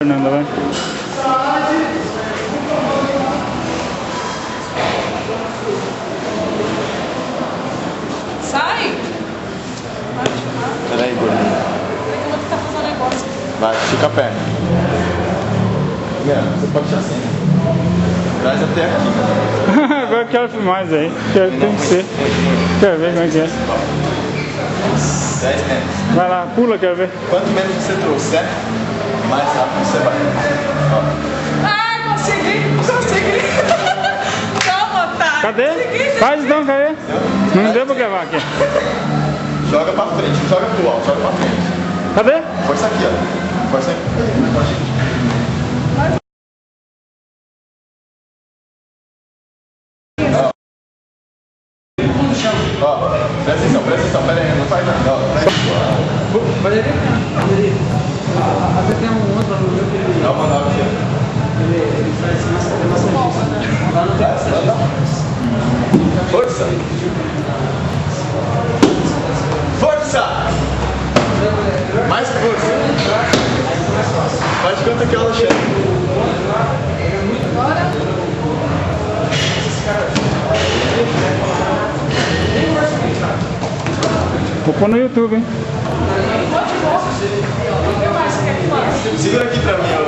Fernanda, vai. Sai! Peraí, gordinho. Peraí que eu vou tentar fazer um negócio. Vai, estica a perna. Você pode ir assim. Traz até aqui. Agora eu quero filmar isso aí. Tem que ser. Quero ver como é que é. 10 metros. Vai lá, pula, quero ver. Quanto menos você trouxer, mais rápido você vai. Ó. Ah, consegui! Calma, otário! Cadê? Faz então, cadê? Não deu pra gravar aqui. Joga pra frente, joga pro alto, joga pra frente. Cadê? Força aqui, ó. Força aqui. Ó, presta atenção, pera aí, não faz nada. Ó, Poderia. Até tem um outro no meu que ele. dá uma nova aqui. Ele faz massagista. Lá não tem massagista. Força! Força! Mais força! Faz de conta que ela chega. Vou pôr no YouTube, hein? Segura aqui pra mim, ó.